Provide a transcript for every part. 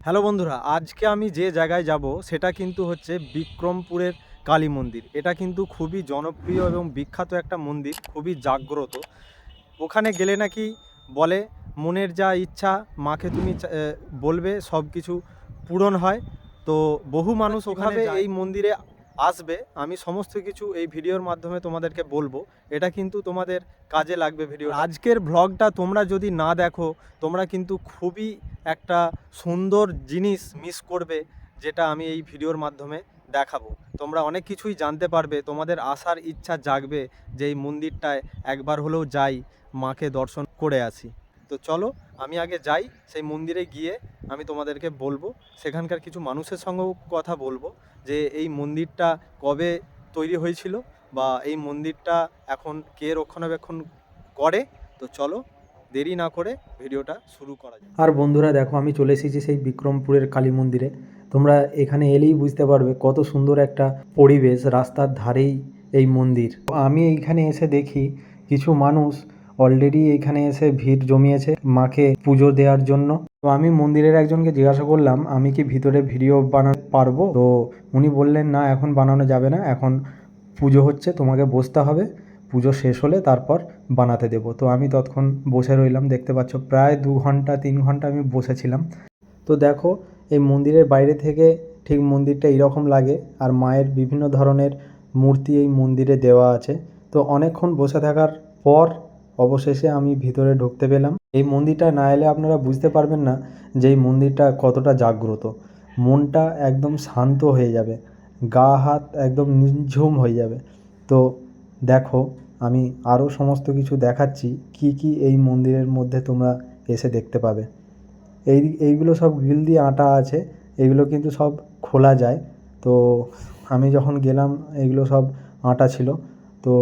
Hello বন্ধুরা, আজকে আমি যে জায়গায় যাব সেটা কিন্তু হচ্ছে বিক্রমপুরের কালী মন্দির। এটা কিন্তু খুবই জনপ্রিয় এবং বিখ্যাত একটা মন্দির, খুবই জাগ্রত। ওখানে গেলে নাকি বলে মনের যা ইচ্ছা মাকে তুমি বলবে সব কিছু পূরণ হয়। তো বহু মানুষ ওখানে এই মন্দিরে আসবে। আমি সমস্ত কিছু এই ভিডিওর মাধ্যমে তোমাদেরকে বলবো। এটা কিন্তু তোমাদের কাজে লাগবে ভিডিও। আজকের ভ্লগটা তোমরা যদি না দেখো তোমরা কিন্তু খুবই একটা সুন্দর জিনিস মিস করবে, যেটা আমি এই ভিডিওর মাধ্যমে দেখাবো। তোমরা অনেক কিছুই জানতে পারবে, তোমাদের আসার ইচ্ছা জাগবে যে এই মন্দিরটায় একবার হলেও যাই, মাকে দর্শন করে আসি। তো চলো আমি আগে যাই, সেই মন্দিরে গিয়ে আমি তোমাদেরকে বলবো, সেখানকার কিছু মানুষের সঙ্গেও কথা বলবো যে এই মন্দিরটা কবে তৈরি হয়েছিল বা এই মন্দিরটা এখন কে রক্ষণাবেক্ষণ করে। তো চলো দেরি না করে ভিডিওটা শুরু করা যায়। আর বন্ধুরা দেখো, আমি চলে এসেছি সেই বিক্রমপুরের কালী মন্দিরে। তোমরা এখানে এলেই বুঝতে পারবে কত সুন্দর একটা পরিবেশ, রাস্তার ধারেই এই মন্দির। আমি এইখানে এসে দেখি কিছু মানুষ অলরেডি এখানে এসে ভিড় জমিয়েছে মাকে পুজো দেওয়ার জন্য। তো আমি মন্দিরের একজনকে জিজ্ঞাসা করলাম আমি কি ভিতরে ভিডিও বানাতে পারবো। তো উনি বললেন না, এখন বানানো যাবে না, এখন পুজো হচ্ছে, তোমাকে বসতে হবে, পুজো শেষ হলে তারপর বানাতে দেবো। তো আমি ততক্ষণ বসে রইলাম। দেখতে পাচ্ছ প্রায় 2 ঘন্টা 3 ঘন্টা আমি বসেছিলাম। তো দেখো এই মন্দিরের বাইরে থেকে ঠিক মন্দিরটা এইরকম লাগে, আর মায়ের বিভিন্ন ধরনের মূর্তি এই মন্দিরে দেওয়া আছে। তো অনেকক্ষণ বসে থাকার পর অবশেষে আমি ভিতরে ঢুকতে পেলাম। এই মন্দিরটা না এলে আপনারা বুঝতে পারবেন না যে এই মন্দিরটা কতটা জাগ্রত। মনটা একদম শান্ত হয়ে যাবে, গা হাত একদম নিঝুম হয়ে যাবে। তো দেখো আমি আরও সমস্ত কিছু দেখাচ্ছি, কি কি এই মন্দিরের মধ্যে তোমরা এসে দেখতে পাবে। এইগুলো সব গ্রিল দিয়ে আঁটা আছে, এগুলো কিন্তু সব খোলা যায়। তো আমি যখন গেলাম এগুলো সব আঁটা ছিল। তো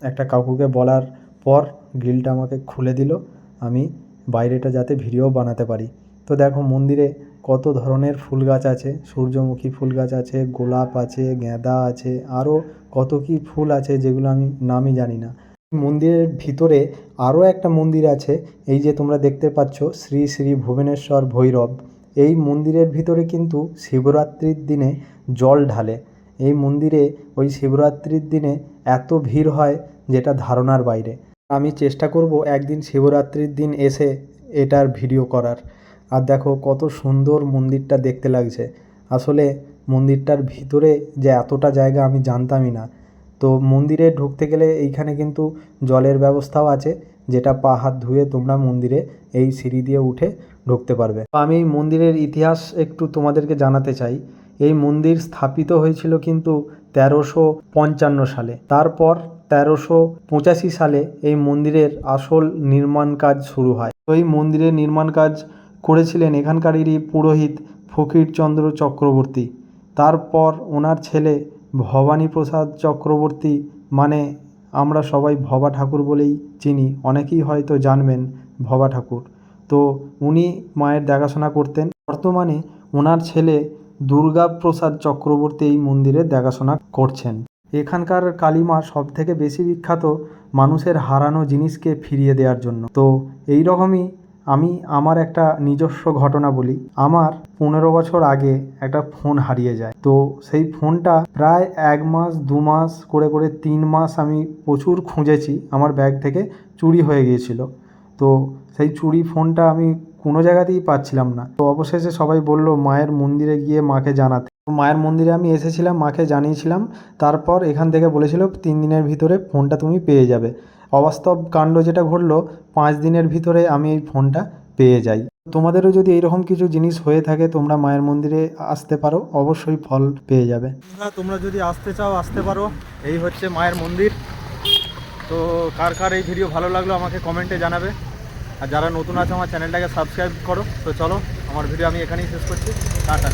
একটা কাকুকে বলার পর গ্রিলটা আমাকে খুলে দিল, আমি বাইরেটা যাতে ভিডিও বানাতে পারি। তো দেখো মন্দিরে কত ধরনের ফুল গাছ আছে, সূর্যমুখী ফুল গাছ আছে, গোলাপ আছে, গাঁদা আছে, আরও কত কি ফুল আছে যেগুলো আমি নামই জানি না। মন্দিরের ভিতরে আরও একটা মন্দির আছে, এই যে তোমরা দেখতে পাচ্ছ শ্রী শ্রী ভুবনেশ্বর ভৈরব। এই মন্দিরের ভিতরে কিন্তু শিবরাত্রির দিনে জল ঢালে। এই মন্দিরে ওই শিবরাত্রির দিনে এত ভিড় হয় যেটা ধারণার বাইরে। আমি চেষ্টা করব একদিন শিবরাত্রির দিন এসে এটার ভিডিও করার। আর দেখো কত সুন্দর মন্দিরটা দেখতে লাগছে। আসলে মন্দিরটার ভিতরে যে এতটা জায়গা আমি জানতামই না। তো মন্দিরে ঢুকতে গেলে এইখানে কিন্তু জলের ব্যবস্থাও আছে, যেটা পা হাত ধুয়ে তোমরা মন্দিরে এই সিঁড়ি দিয়ে উঠে ঢুকতে পারবে। আমি এই মন্দিরের ইতিহাস একটু তোমাদেরকে জানাতে চাই। এই মন্দির স্থাপিত হয়েছিল কিন্তু 1355 সালে। তারপর 1385 সালে এই মন্দিরের আসল নির্মাণ কাজ শুরু হয়। তো এই মন্দিরের নির্মাণ কাজ করেছিলেন এখানকারেরই পুরোহিত ফকিরচন্দ্র চক্রবর্তী। তারপর ওনার ছেলে ভবানীপ্রসাদ চক্রবর্তী, মানে আমরা সবাই ভবা ঠাকুর বলেই চিনি, অনেকেই হয়তো জানবেন ভবা ঠাকুর। তো উনি মায়ের দেখাশোনা করতেন। বর্তমানে ওনার ছেলে দুর্গাপ্রসাদ চক্রবর্তী এই মন্দিরের দেখাশোনা করছেন। এখানকার কালীমা সব থেকে বেশি বিখ্যাত মানুষের হারানো জিনিসকে ফিরিয়ে দেওয়ার জন্য। তো এই রকমই আমি আমার একটা নিজস্ব ঘটনা বলি। আমার 15 বছর আগে একটা ফোন হারিয়ে যায়। তো সেই ফোনটা প্রায় 1 মাস 2 মাস করে করে 3 মাস আমি প্রচুর খুঁজেছি, আমার ব্যাগ থেকে চুরি হয়ে গিয়েছিল। তো সেই চুরি ফোনটা আমি কোনো জায়গাতেই পাচ্ছিলাম না। তো অবশেষে সবাই বলল মায়ের মন্দিরে গিয়ে মাকে জানাতে। মায়ের মন্দিরে আমি এসেছিলাম, মাকে জানিয়েছিলাম। তারপর এখান থেকে বলেছিল 3 দিনের ভিতরে ফোনটা তুমি পেয়ে যাবে। অবাস্তব কাণ্ড যেটা ঘটলো, 5 দিনের ভিতরে আমি এই ফোনটা পেয়ে যাই। তোমাদেরও যদি এইরকম কিছু জিনিস হয়ে থাকে তোমরা মায়ের মন্দিরে আসতে পারো, অবশ্যই ফল পেয়ে যাবে। তোমরা যদি আসতে চাও আসতে পারো, এই হচ্ছে মায়ের মন্দির। তো কার কার এই ভিডিও ভালো লাগলো আমাকে কমেন্টে জানাবে, আর যারা নতুন আছে আমার চ্যানেলটাকে সাবস্ক্রাইব করো। তো চলো আমার ভিডিও আমি এখানেই শেষ করছি। টাটা।